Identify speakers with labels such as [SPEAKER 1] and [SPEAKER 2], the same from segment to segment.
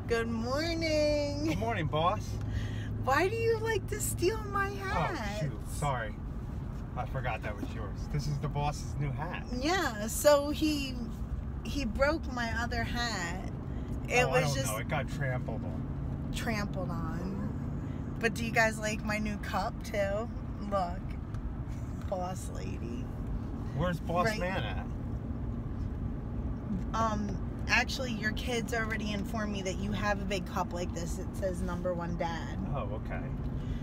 [SPEAKER 1] Good morning.
[SPEAKER 2] Good morning, boss.
[SPEAKER 1] Why do you like to steal my hat?
[SPEAKER 2] Oh, shoot. Sorry. I forgot that was yours. This is the boss's new hat.
[SPEAKER 1] Yeah, so he broke my other hat. It was
[SPEAKER 2] I don't
[SPEAKER 1] just
[SPEAKER 2] know. It got trampled on.
[SPEAKER 1] Trampled on. But do you guys like my new cup too? Look. Boss lady.
[SPEAKER 2] Where's Boss
[SPEAKER 1] Right.
[SPEAKER 2] Man at?
[SPEAKER 1] Actually, your kids already informed me that you have a big cup like this. It says #1 dad.
[SPEAKER 2] Oh, okay.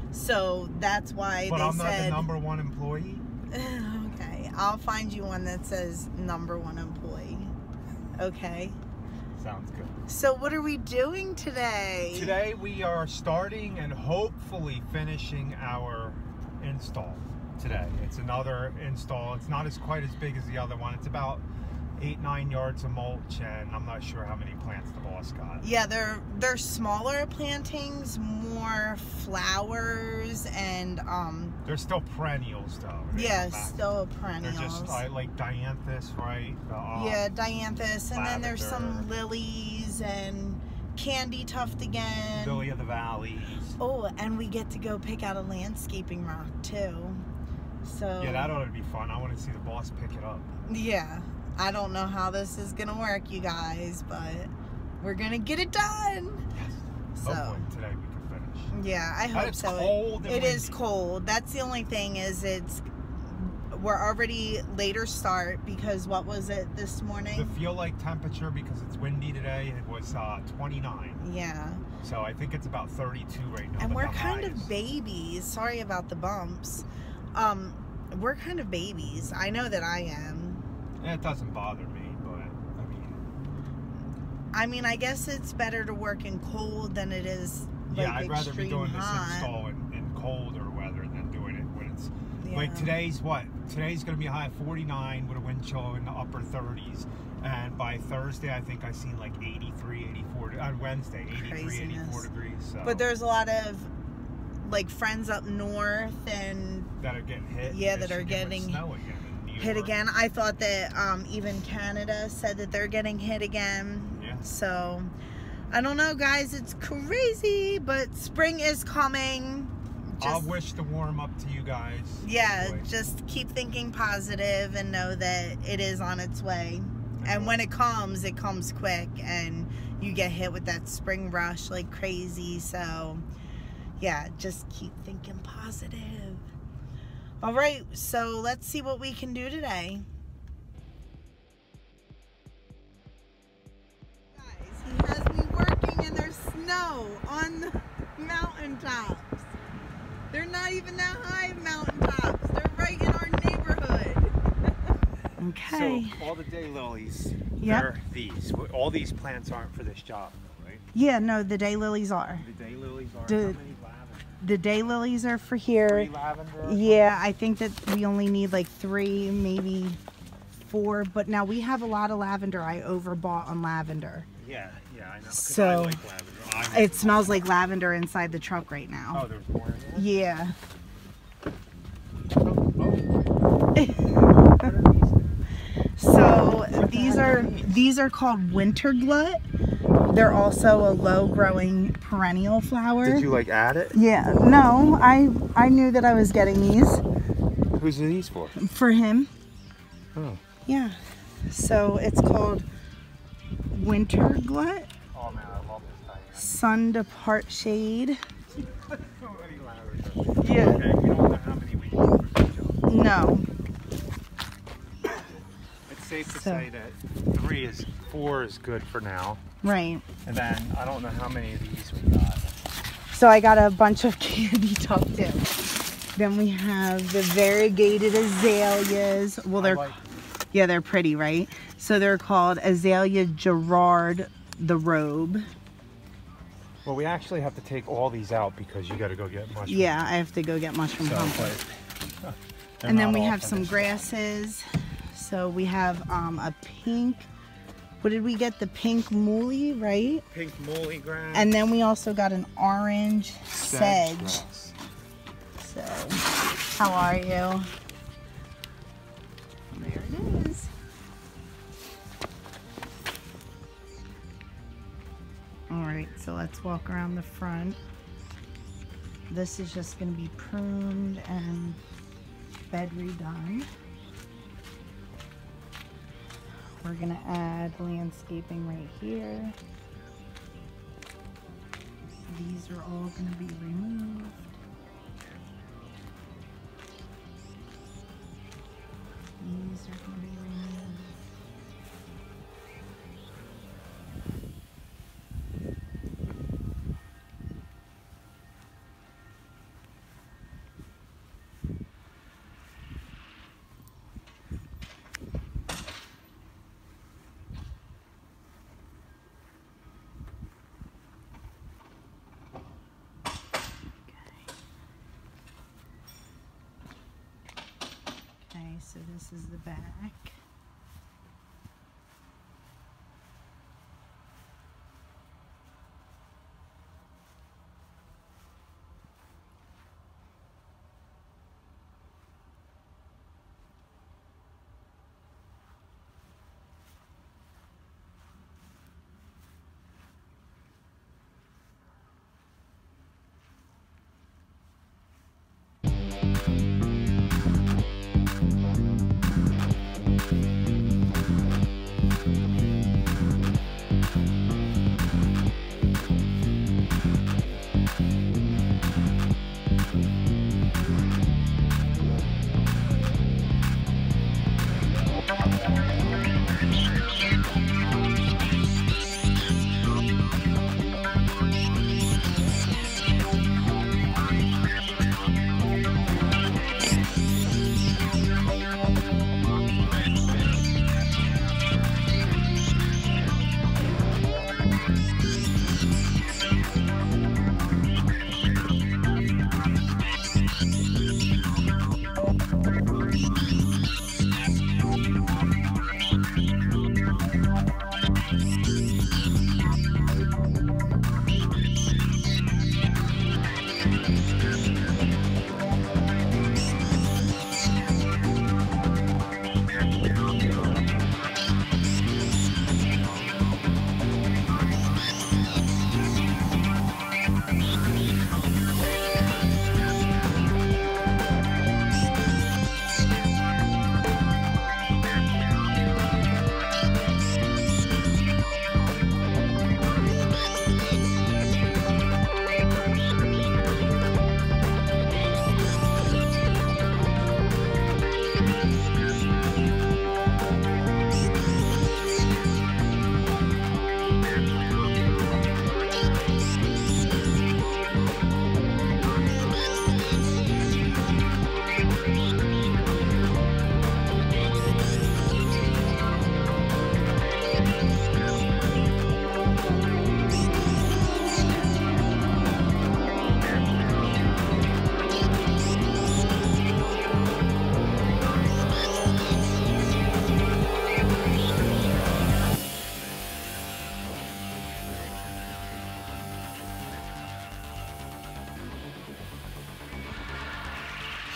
[SPEAKER 1] So that's why
[SPEAKER 2] But
[SPEAKER 1] they
[SPEAKER 2] I'm not
[SPEAKER 1] said
[SPEAKER 2] the #1 employee.
[SPEAKER 1] okay, I'll find you one that says #1 employee. Okay.
[SPEAKER 2] Sounds good.
[SPEAKER 1] So what are we doing today?
[SPEAKER 2] Today we are starting and hopefully finishing our install today. It's another install. It's not quite as big as the other one. It's about 8-9 yards of mulch, and I'm not sure how many plants the boss got.
[SPEAKER 1] Yeah, they're smaller plantings, more flowers, and
[SPEAKER 2] They're still perennials though.
[SPEAKER 1] yeah, still
[SPEAKER 2] They're
[SPEAKER 1] perennials.
[SPEAKER 2] just like dianthus, right?
[SPEAKER 1] Yeah, dianthus, and then there's some
[SPEAKER 2] lavender.
[SPEAKER 1] lilies and candy tuft again.
[SPEAKER 2] Lily of the valleys.
[SPEAKER 1] Oh, and we get to go pick out a landscaping rock too. So
[SPEAKER 2] Yeah, that ought to be fun. I want to see the boss pick it up.
[SPEAKER 1] yeah, I don't know how this is gonna work, you guys, but we're gonna get it done.
[SPEAKER 2] Yes.
[SPEAKER 1] So
[SPEAKER 2] Hopefully today we can finish.
[SPEAKER 1] yeah, I hope
[SPEAKER 2] it's
[SPEAKER 1] so.
[SPEAKER 2] cold and
[SPEAKER 1] It is
[SPEAKER 2] windy.
[SPEAKER 1] cold. That's the only thing is we're already later start because what was it this morning?
[SPEAKER 2] The feel like temperature, because it's windy today, it was 29.
[SPEAKER 1] Yeah.
[SPEAKER 2] So I think it's about 32 right now.
[SPEAKER 1] And
[SPEAKER 2] but
[SPEAKER 1] we're
[SPEAKER 2] the
[SPEAKER 1] kind
[SPEAKER 2] high
[SPEAKER 1] of
[SPEAKER 2] is-
[SPEAKER 1] babies. Sorry about the bumps. We're kind of babies. I know that I am.
[SPEAKER 2] It doesn't bother me, but
[SPEAKER 1] I mean, I guess it's better to work in cold than it is like
[SPEAKER 2] yeah, I'd rather be doing
[SPEAKER 1] hot.
[SPEAKER 2] this install in colder weather than doing it when it's
[SPEAKER 1] Yeah.
[SPEAKER 2] like today's what? Today's going to be a high of 49 with a wind chill in the upper 30s. And by Thursday, I think I seen like 83, 84. On Wednesday, 83,
[SPEAKER 1] Craziness.
[SPEAKER 2] 84 degrees. So
[SPEAKER 1] But there's a lot of like friends up north and
[SPEAKER 2] that are getting hit.
[SPEAKER 1] yeah,
[SPEAKER 2] They
[SPEAKER 1] that are
[SPEAKER 2] should get, like,
[SPEAKER 1] getting
[SPEAKER 2] snow again in New
[SPEAKER 1] hit
[SPEAKER 2] York.
[SPEAKER 1] again. I thought that even Canada said that they're getting hit again.
[SPEAKER 2] Yeah.
[SPEAKER 1] So I don't know, guys. It's crazy, but spring is coming.
[SPEAKER 2] I'll wish the warm up to you guys.
[SPEAKER 1] Yeah,
[SPEAKER 2] hopefully.
[SPEAKER 1] just keep thinking positive and know that it is on its way. And when it comes quick, and you get hit with that spring rush like crazy. So yeah, just keep thinking positive. All right, so let's see what we can do today. Guys, he has me working and there's snow on the mountaintops. They're not even that high mountaintops. They're right in our neighborhood. Okay.
[SPEAKER 2] So all the daylilies,
[SPEAKER 1] Yep.
[SPEAKER 2] they're these. All these plants aren't for this job, right?
[SPEAKER 1] Yeah, no, the daylilies are.
[SPEAKER 2] The daylilies are.
[SPEAKER 1] The-
[SPEAKER 2] How many lavender?
[SPEAKER 1] The daylilies are for here.
[SPEAKER 2] 3 lavender. or
[SPEAKER 1] Yeah, I think that we only need like 3, maybe 4. But now we have a lot of lavender. I overbought on lavender.
[SPEAKER 2] Yeah, I know. 'Cause
[SPEAKER 1] So,
[SPEAKER 2] I like lavender.
[SPEAKER 1] It smells like lavender inside the truck right now.
[SPEAKER 2] Oh, there's more in there?
[SPEAKER 1] Yeah.
[SPEAKER 2] Oh.
[SPEAKER 1] So these are called winter glut. They're also a low growing perennial flower.
[SPEAKER 2] Did you like add it?
[SPEAKER 1] Yeah. No, I knew that I was getting these
[SPEAKER 2] Who's these for?
[SPEAKER 1] for him.
[SPEAKER 2] Oh.
[SPEAKER 1] Yeah. So it's called winter glut.
[SPEAKER 2] Oh man, I love this thing.
[SPEAKER 1] Sun to part shade.
[SPEAKER 2] So many lavender.
[SPEAKER 1] Yeah.
[SPEAKER 2] Okay, we don't know how many we need for this job.
[SPEAKER 1] No.
[SPEAKER 2] It's safe to
[SPEAKER 1] So-
[SPEAKER 2] say that 4 is good for now.
[SPEAKER 1] Right.
[SPEAKER 2] And then I don't know how many of these we got.
[SPEAKER 1] So I got a bunch of candy tuft too. Then we have the variegated azaleas. Well, yeah, they're pretty, right? So they're called Azalea Gerard the Robe.
[SPEAKER 2] Well, we actually have to take all these out because you got to go get mushrooms.
[SPEAKER 1] Yeah, I have to go get mushroom
[SPEAKER 2] So,
[SPEAKER 1] compost.
[SPEAKER 2] but
[SPEAKER 1] And then
[SPEAKER 2] not
[SPEAKER 1] we
[SPEAKER 2] all
[SPEAKER 1] have some
[SPEAKER 2] finished.
[SPEAKER 1] grasses. So we have a pink. What did we get? The pink mooly, right?
[SPEAKER 2] Pink muley grass.
[SPEAKER 1] And then we also got an orange sedge.
[SPEAKER 2] grass.
[SPEAKER 1] So, how are you? There it is. Alright, so let's walk around the front. This is just going to be pruned and bed redone. We're going to add landscaping right here. These are all going to be removed. These are going to be removed. Okay, so this is the back.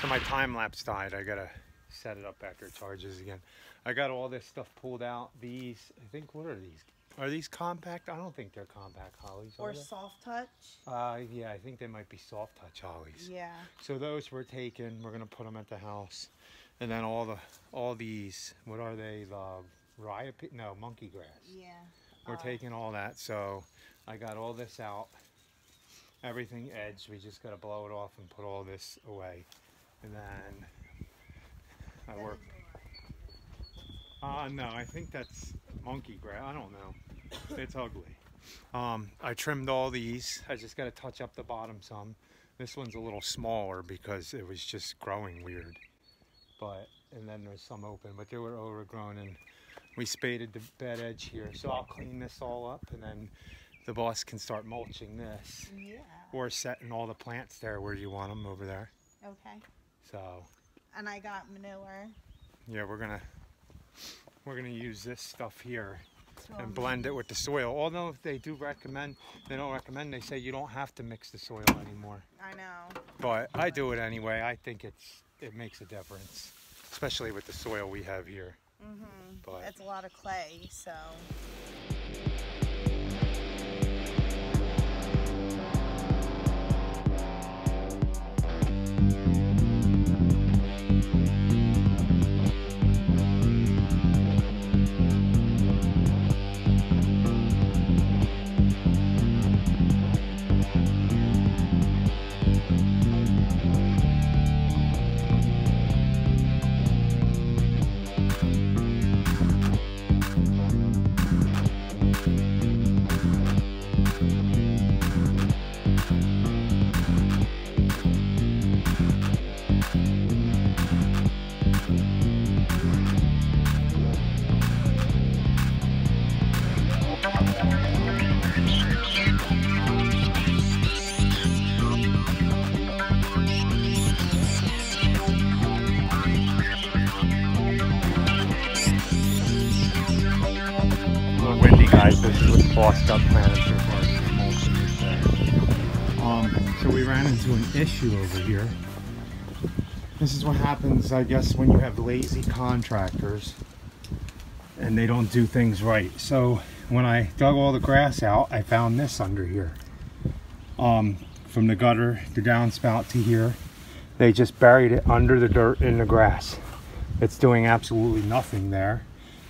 [SPEAKER 2] So my time lapse died. I gotta set it up after it charges again. I got all this stuff pulled out. These, I think, what are these? Are these compact? I don't think they're compact hollies.
[SPEAKER 1] Or soft touch?
[SPEAKER 2] Yeah, I think they might be soft touch hollies.
[SPEAKER 1] Yeah.
[SPEAKER 2] So those were taken. We're gonna put them at the house, and then all these. What are they? No, monkey grass.
[SPEAKER 1] Yeah.
[SPEAKER 2] We're taking all that. So I got all this out. Everything edged. We just gotta blow it off and put all this away, and then I work. No, I think that's monkey grass. I don't know. It's ugly. I trimmed all these. I just got to touch up the bottom some. This one's a little smaller because it was just growing weird. And then there's some open, but they were overgrown, and we spaded the bed edge here. So I'll clean this all up, and then the boss can start mulching this.
[SPEAKER 1] Yeah.
[SPEAKER 2] Or setting all the plants there where you want them over there.
[SPEAKER 1] Okay.
[SPEAKER 2] So.
[SPEAKER 1] And I got manure.
[SPEAKER 2] Yeah, we're gonna use this stuff here and blend it with the soil. Although they don't recommend, they say you don't have to mix the soil anymore.
[SPEAKER 1] I know.
[SPEAKER 2] But I do it anyway. I think it makes a difference, especially with the soil we have here.
[SPEAKER 1] Mm-hmm.
[SPEAKER 2] But
[SPEAKER 1] it's a lot of clay, so.
[SPEAKER 2] into an issue over here. This is what happens, I guess, when you have lazy contractors and they don't do things right. So when I dug all the grass out, I found this under here. From the gutter, the downspout to here, they just buried it under the dirt in the grass. It's doing absolutely nothing there.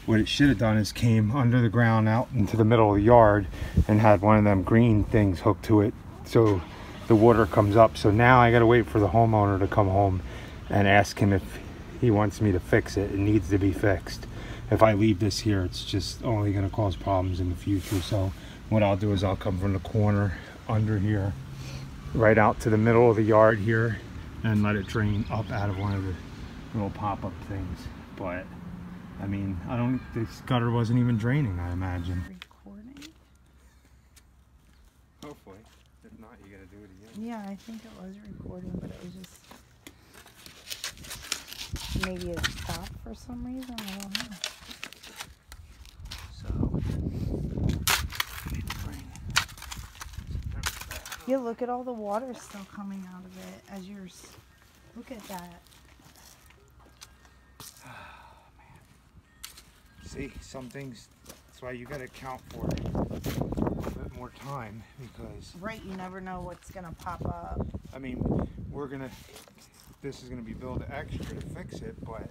[SPEAKER 2] What it should have done is came under the ground out into the middle of the yard and had one of them green things hooked to it so the water comes up. So now I gotta wait for the homeowner to come home and ask him if he wants me to fix it. It needs to be fixed. If I leave this here, it's just only gonna cause problems in the future. So what I'll do is I'll come from the corner under here, right out to the middle of the yard here, and let it drain up out of one of the little pop-up things. But I mean, this gutter wasn't even draining, I imagine.
[SPEAKER 1] Recording?
[SPEAKER 2] Hopefully. If not, you gotta do it again.
[SPEAKER 1] Yeah, I think it was recording, but it was just... Maybe it stopped for some reason, I don't know.
[SPEAKER 2] So...
[SPEAKER 1] Yeah, look at all the water still coming out of it as yours. Look at that.
[SPEAKER 2] See, some things, that's why you gotta account for it a little bit more time, because...
[SPEAKER 1] Right, you never know what's gonna pop up.
[SPEAKER 2] I mean, this is gonna be billed extra to fix it, but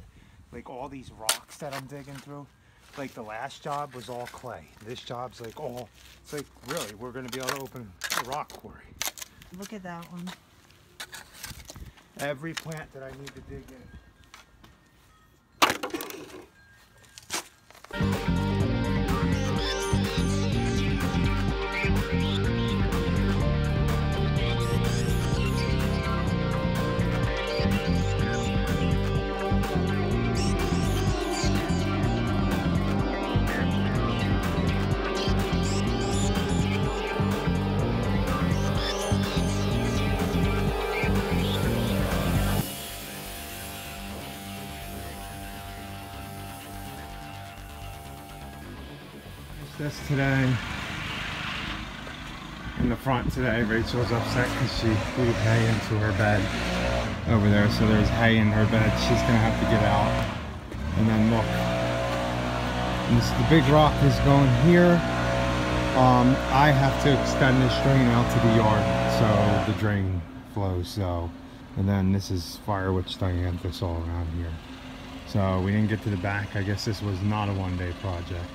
[SPEAKER 2] like all these rocks that I'm digging through, like the last job was all clay. This job's like all, it's like really, we're gonna be able to open a rock quarry.
[SPEAKER 1] Look at that one.
[SPEAKER 2] Every plant that I need to dig in. This today, in the front today, Rachel was upset because she threw hay into her bed over there, so there's hay in her bed. She's gonna have to get out. And then look, the big rock is going here. I have to extend this drain out to the yard so the drain flows. So, and then this is firewood dianthus all around here. So we didn't get to the back. I guess this was not a one-day project.